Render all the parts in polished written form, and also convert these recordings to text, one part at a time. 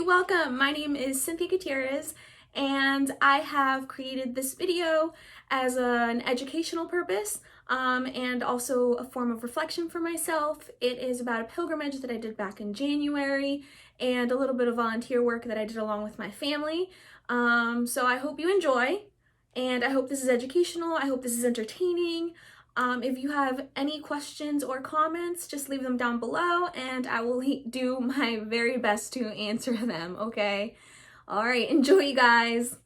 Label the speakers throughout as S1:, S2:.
S1: welcome. My name is Cynthia Gutierrez, and I have created this video as an educational purpose and also a form of reflection for myself. It is about a pilgrimage that I did back in January and a little bit of volunteer work that I did along with my family. So I hope you enjoy, and I hope this is educational. I hope this is entertaining. If you have any questions or comments, just leave them down below and I will do my very best to answer them, okay? All right, enjoy, you guys.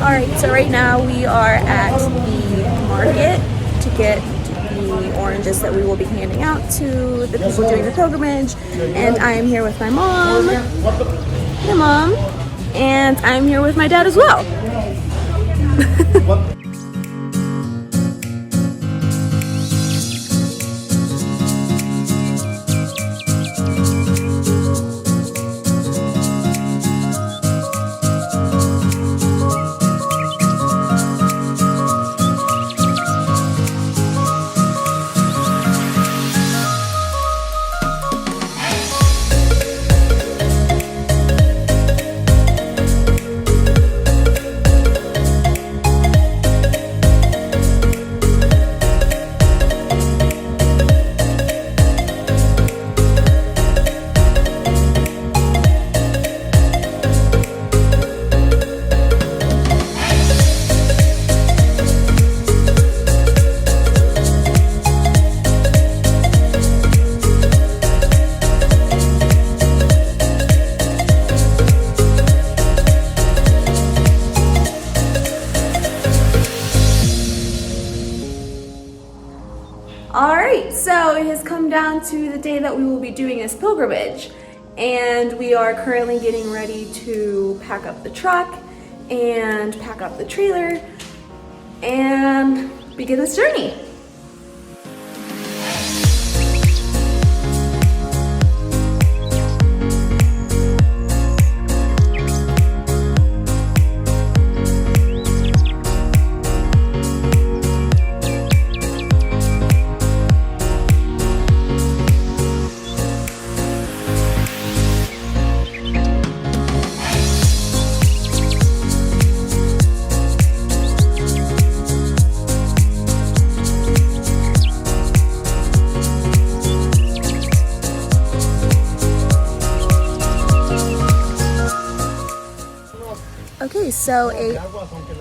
S1: Alright, so right now we are at the market to get the oranges that we will be handing out to the people doing the pilgrimage, and I am here with my mom, and I'm here with my dad as well. Alright, so it has come down to the day that we will be doing this pilgrimage, and we are currently getting ready to pack up the truck and pack up the trailer and begin this journey. Okay, so a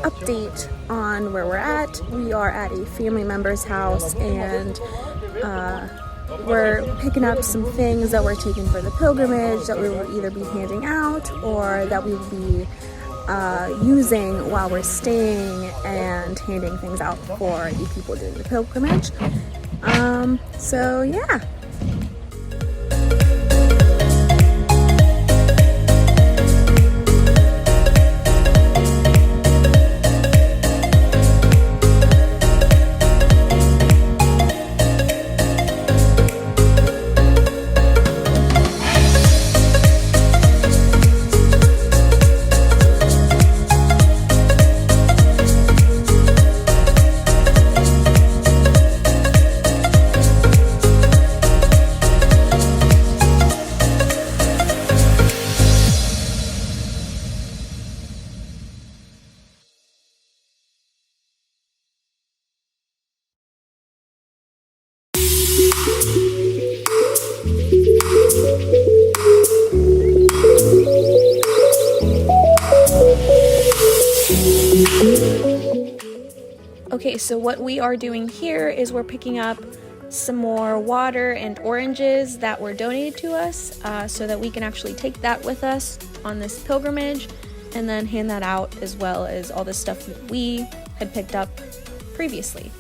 S1: update on where we're at. We are at a family member's house, and we're picking up some things that we're taking for the pilgrimage that we will either be handing out or that we will be using while we're staying and handing things out for the people doing the pilgrimage. So yeah. Okay, so what we are doing here is we're picking up some more water and oranges that were donated to us so that we can actually take that with us on this pilgrimage and then hand that out, as well as all the stuff that we had picked up previously.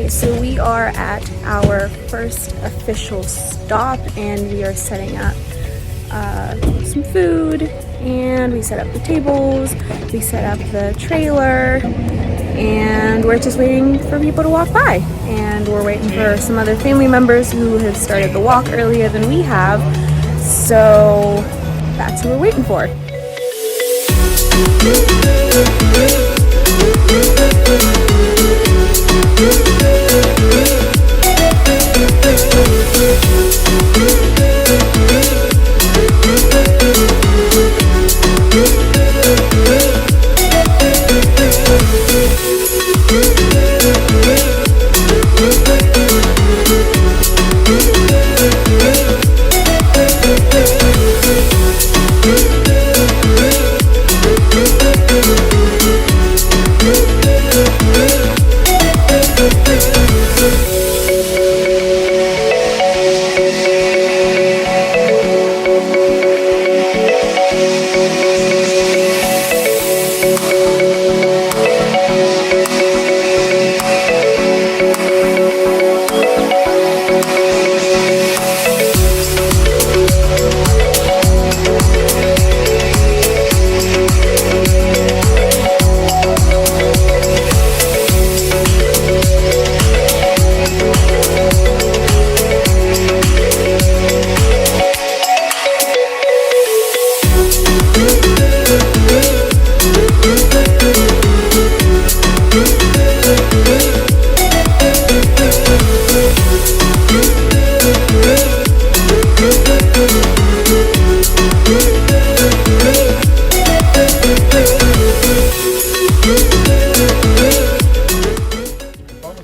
S1: Okay, so we are at our first official stop and we are setting up some food, and we set up the tables, we set up the trailer, and we're just waiting for people to walk by. And we're waiting for some other family members who have started the walk earlier than we have, so that's who we're waiting for.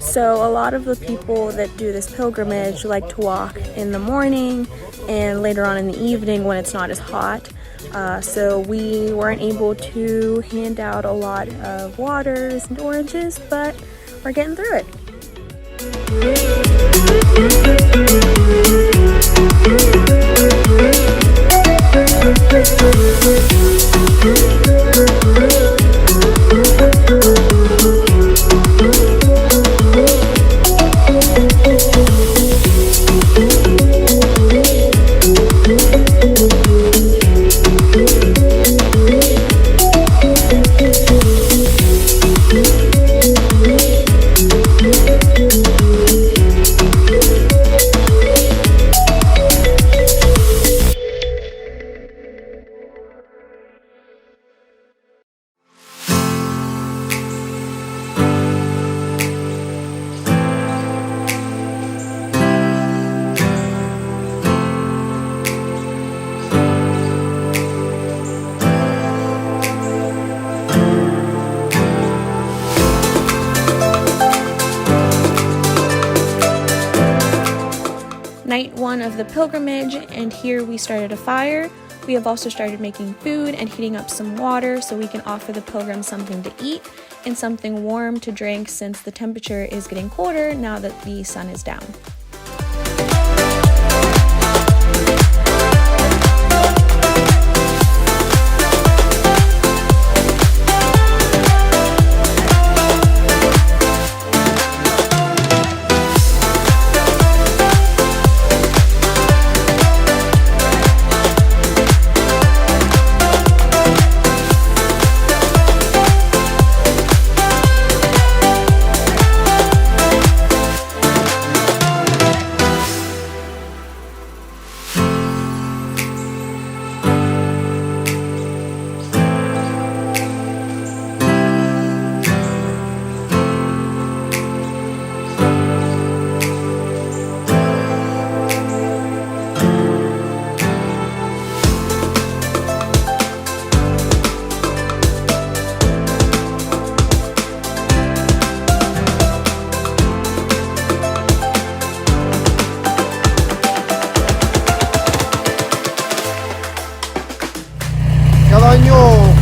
S1: So a lot of the people that do this pilgrimage like to walk in the morning and later on in the evening when it's not as hot. So we weren't able to hand out a lot of waters and oranges, but we're getting through it. Night one of the pilgrimage, and here we started a fire. We have also started making food and heating up some water so we can offer the pilgrims something to eat and something warm to drink, since the temperature is getting colder now that the sun is down.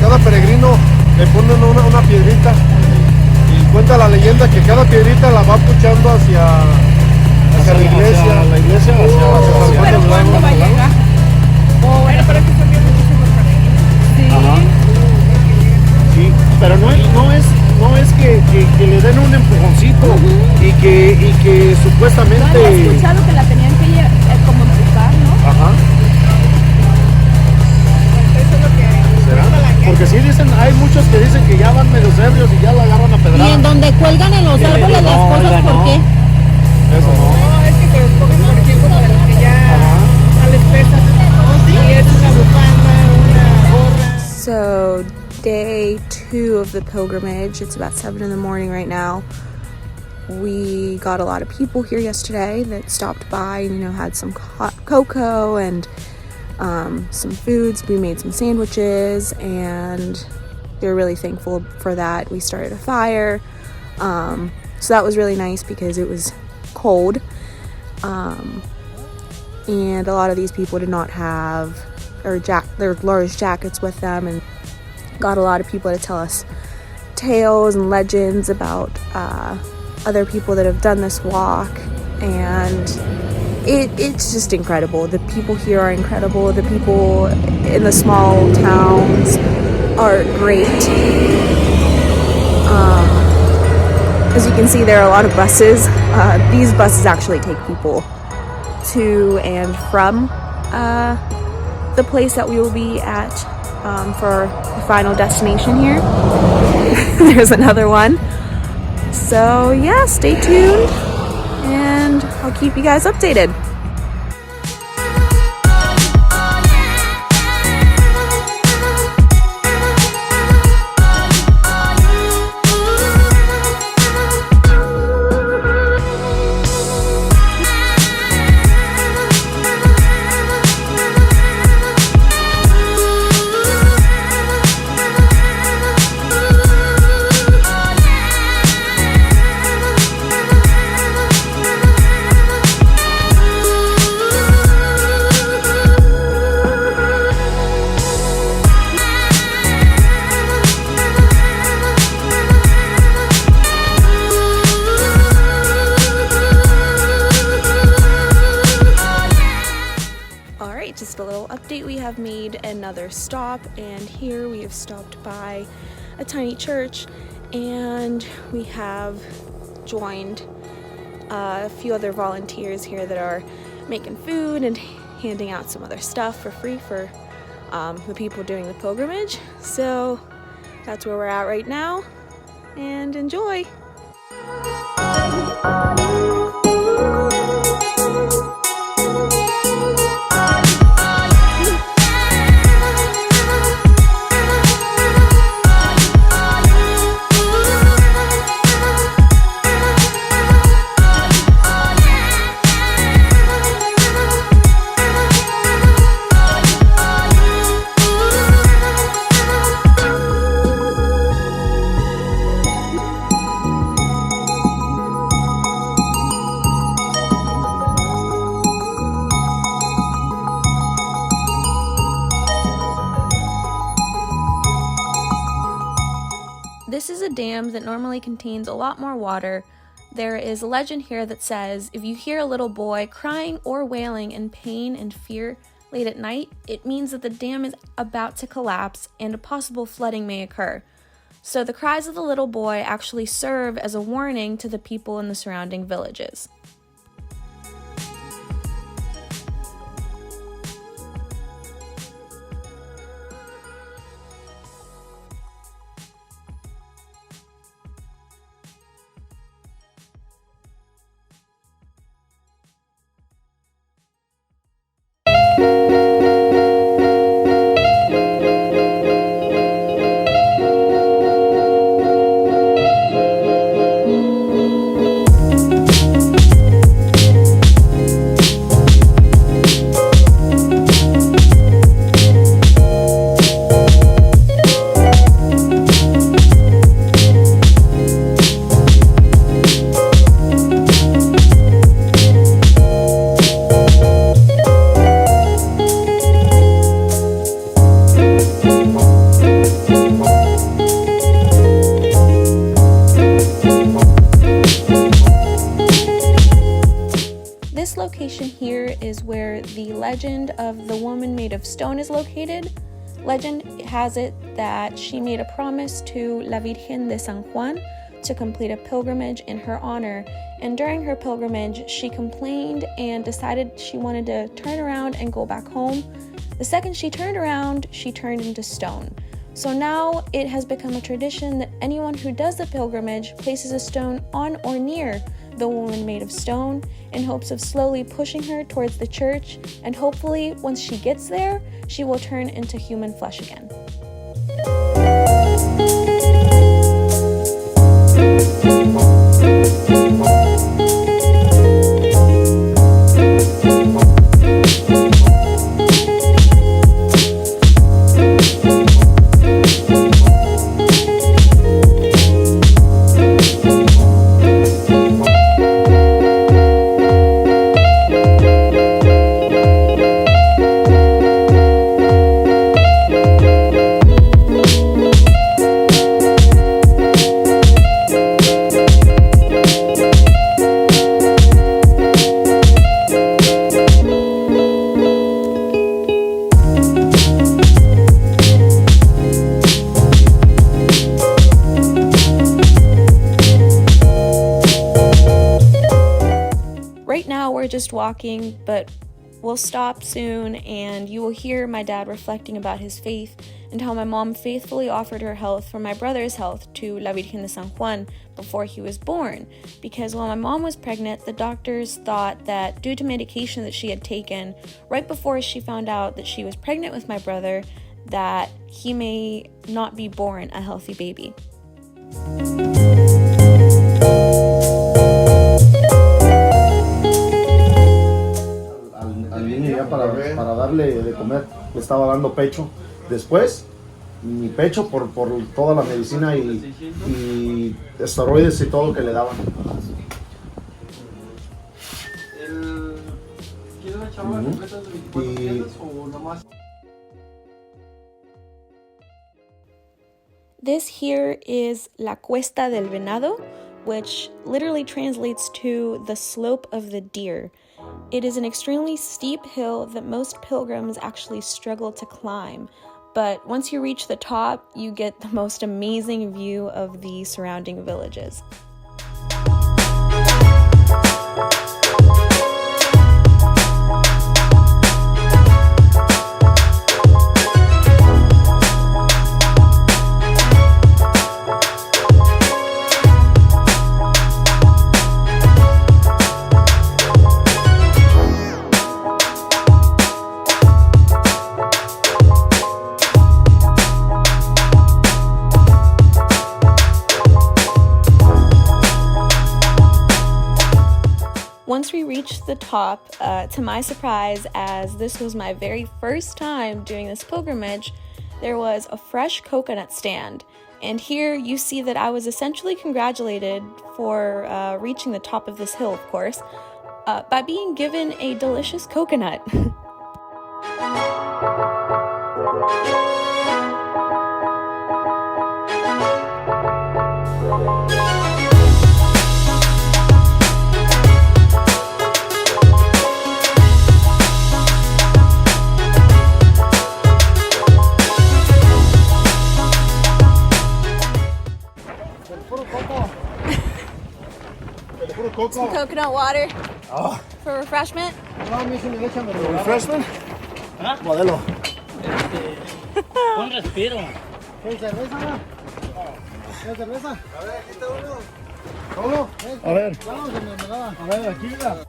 S2: Cada peregrino le ponen una piedrita y cuenta la leyenda que cada piedrita la va puchando hacia la iglesia. Hacia la iglesia, hacia
S3: ¿Pero cuándo va a llegar? Bueno, pero que son muchísimos peregrinos.
S4: Sí. Ajá. Sí, pero no es
S2: no es que le den un empujoncito y que
S3: Yo
S2: supuestamente...
S3: había escuchado que la tenían que como empujar, ¿no?
S2: Ajá.
S3: Eso es lo que...
S2: ¿Será? Porque sí dicen, hay muchos que dicen que ya van medio ebrios y ya la agarran a
S4: Y
S2: pedrada.
S4: en donde cuelgan en los árboles las cosas, ¿por qué?
S2: Eso no.
S3: No, es que te los cogen, por ejemplo, para los que ya no les pesa. Y es una bufanda, una gorra.
S1: So, day 2 of the pilgrimage. It's about 7 in the morning right now. We got a lot of people here yesterday that stopped by and, had some hot cocoa and some foods. We made some sandwiches and they're really thankful for that. We started a fire. So that was really nice because it was cold. And a lot of these people did not have their large jackets with them, and got a lot of people to tell us tales and legends about other people that have done this walk, and it's just incredible. The people here are incredible. The people in the small towns are great. As you can see, there are a lot of buses. These buses actually take people to and from the place that we will be at for the final destination here. There's another one. So yeah, stay tuned and I'll keep you guys updated. Just a little update. We have made another stop, and here we have stopped by a tiny church, and we have joined a few other volunteers here that are making food and handing out some other stuff for free for the people doing the pilgrimage. So that's where we're at right now, and enjoy. This is a dam that normally contains a lot more water. There is a legend here that says if you hear a little boy crying or wailing in pain and fear late at night, it means that the dam is about to collapse and a possible flooding may occur. So the cries of the little boy actually serve as a warning to the people in the surrounding villages. This location here is where the legend of the woman made of stone is located. Legend has it that she made a promise to La Virgen de San Juan to complete a pilgrimage in her honor, and during her pilgrimage she complained and decided she wanted to turn around and go back home. The second she turned around, she turned into stone. So now it has become a tradition that anyone who does the pilgrimage places a stone on or near the woman made of stone in hopes of slowly pushing her towards the church, and hopefully once she gets there, she will turn into human flesh again. Just walking, but we'll stop soon and you will hear my dad reflecting about his faith and how my mom faithfully offered her health for my brother's health to La Virgen de San Juan before he was born, because while my mom was pregnant, the doctors thought that due to medication that she had taken right before she found out that she was pregnant with my brother, that he may not be born a healthy baby.
S2: Para darle de comer, le estaba dando pecho. Después, mi pecho por toda la medicina y esteroides y todo que le daban. ¿Quieres la charola completa de 24 piezas o nomás?
S1: This here is La Cuesta del Venado, which literally translates to the slope of the deer. It is an extremely steep hill that most pilgrims actually struggle to climb, but once you reach the top, you get the most amazing view of the surrounding villages. Once we reached the top, to my surprise, as this was my very first time doing this pilgrimage, there was a fresh coconut stand. And here you see that I was essentially congratulated for reaching the top of this hill, of course, by being given a delicious coconut. Some coconut water for refreshment.
S2: Refreshment? Modelo.
S5: Un respiro.
S2: ¿Qué cerveza? ¿Qué cerveza? A ver, aquí está uno. ¿Solo? A ver. A ver, aquí mira.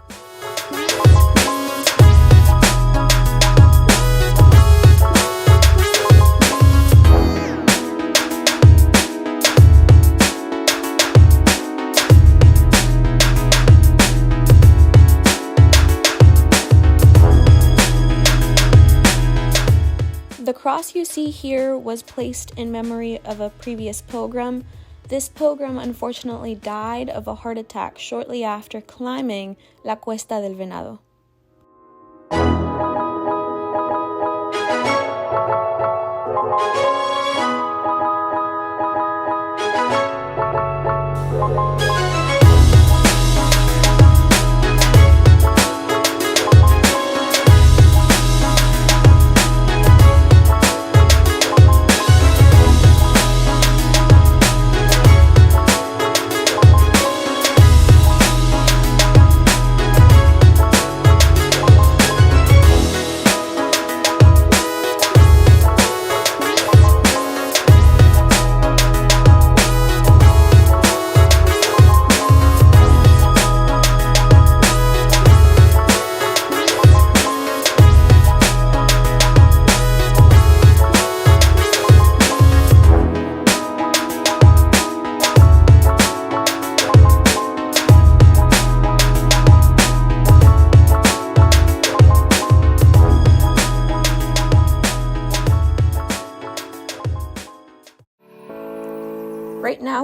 S1: The cross you see here was placed in memory of a previous pilgrim. This pilgrim unfortunately died of a heart attack shortly after climbing La Cuesta del Venado.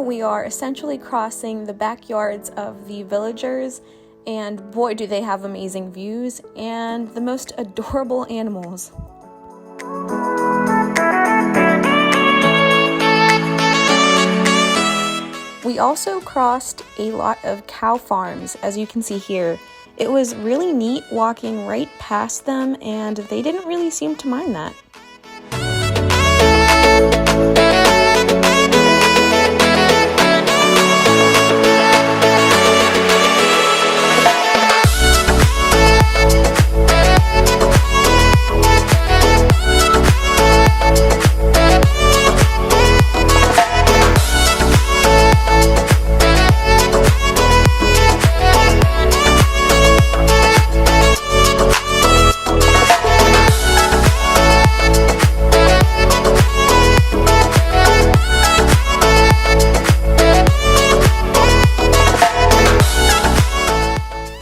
S1: we are essentially crossing the backyards of the villagers, and boy do they have amazing views and the most adorable animals. We also crossed a lot of cow farms, as you can see here. It was really neat walking right past them, and they didn't really seem to mind that.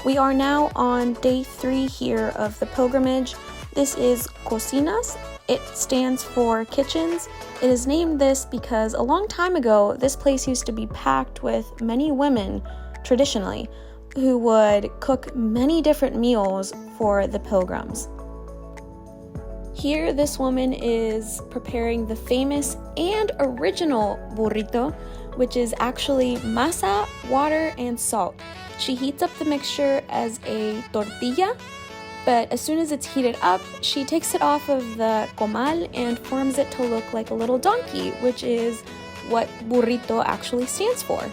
S1: We are now on day 3 here of the pilgrimage. This is Cosinas. It stands for kitchens. It is named this because a long time ago, this place used to be packed with many women, traditionally, who would cook many different meals for the pilgrims. Here, this woman is preparing the famous and original burrito, which is actually masa, water, and salt. She heats up the mixture as a tortilla, but as soon as it's heated up, she takes it off of the comal and forms it to look like a little donkey, which is what burrito actually stands for.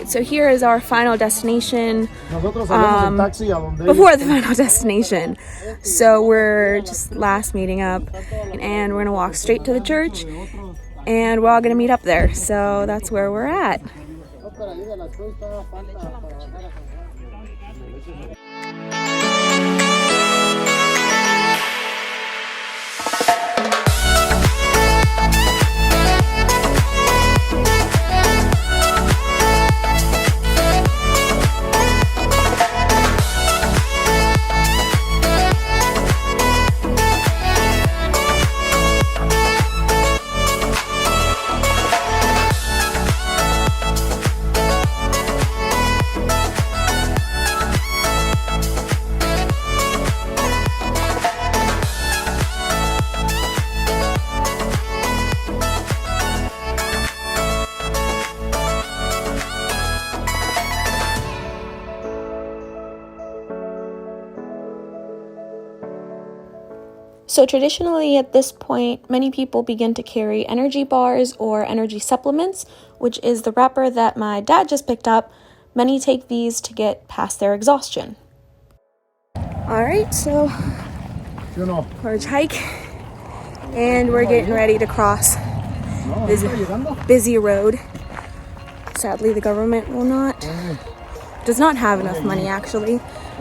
S1: So here is our final destination, before the final destination. So we're just last meeting up, and we're gonna walk straight to the church, and we're all gonna meet up there. So that's where we're at. So traditionally at this point, many people begin to carry energy bars or energy supplements, which is the wrapper that my dad just picked up. Many take these to get past their exhaustion. All right, so large hike, and we're getting ready to cross this busy road. Sadly, the government does not have enough money actually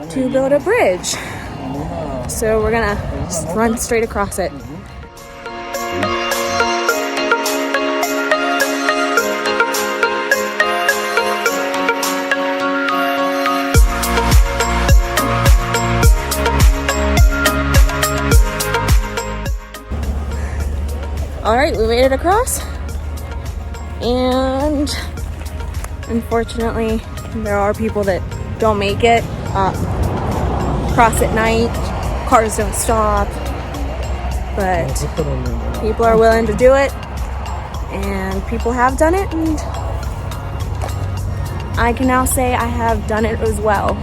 S1: to build a bridge. So we're gonna just run straight across it. All right, we made it across, and unfortunately, there are people that don't make it. Cross at night. Cars don't stop, but people are willing to do it, and people have done it, and I can now say I have done it as well.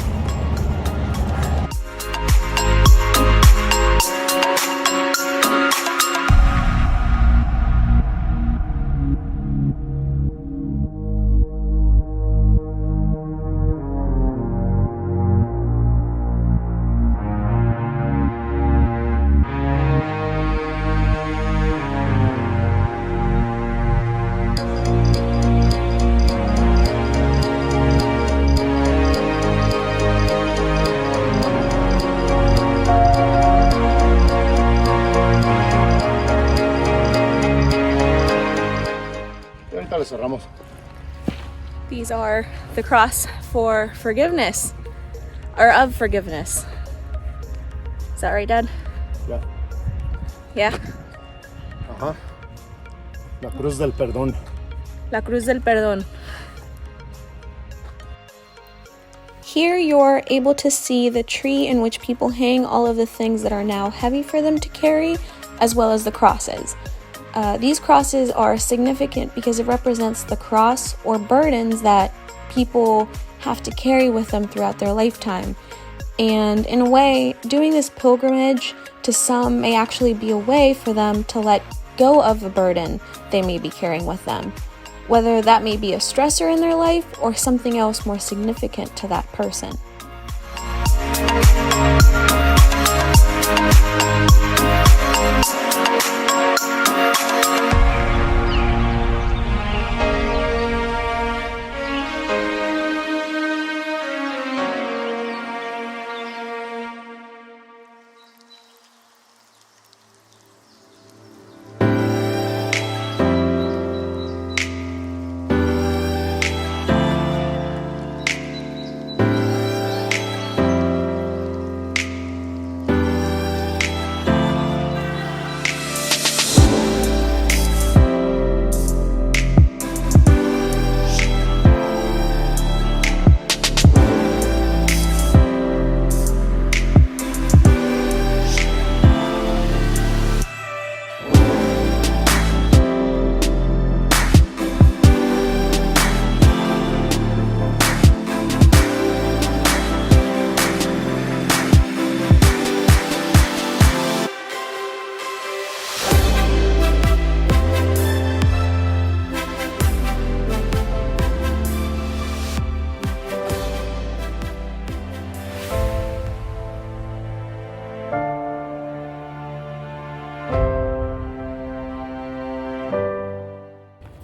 S2: le cerramos.
S1: These are the cross for forgiveness, or of forgiveness. Is that right, Dad?
S2: Ya.
S1: Yeah?
S2: Ajá. La Cruz del Perdón.
S1: La Cruz del Perdon. Here you're able to see the tree in which people hang all of the things that are now heavy for them to carry, as well as the crosses. These crosses are significant because it represents the cross or burdens that people have to carry with them throughout their lifetime. And in a way, doing this pilgrimage to some may actually be a way for them to let go of the burden they may be carrying with them, whether that may be a stressor in their life or something else more significant to that person.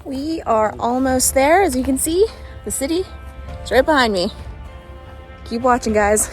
S1: We are almost there. As you can see, the city is right behind me. Keep watching, guys.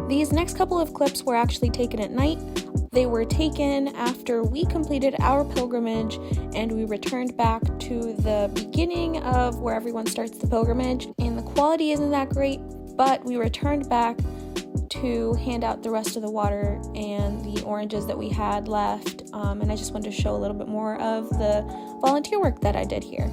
S1: These next couple of clips were actually taken at night. They were taken after we completed our pilgrimage and we returned back to the beginning of where everyone starts the pilgrimage, and the quality isn't that great, but we returned back to hand out the rest of the water and the oranges that we had left, and I just wanted to show a little bit more of the volunteer work that I did here.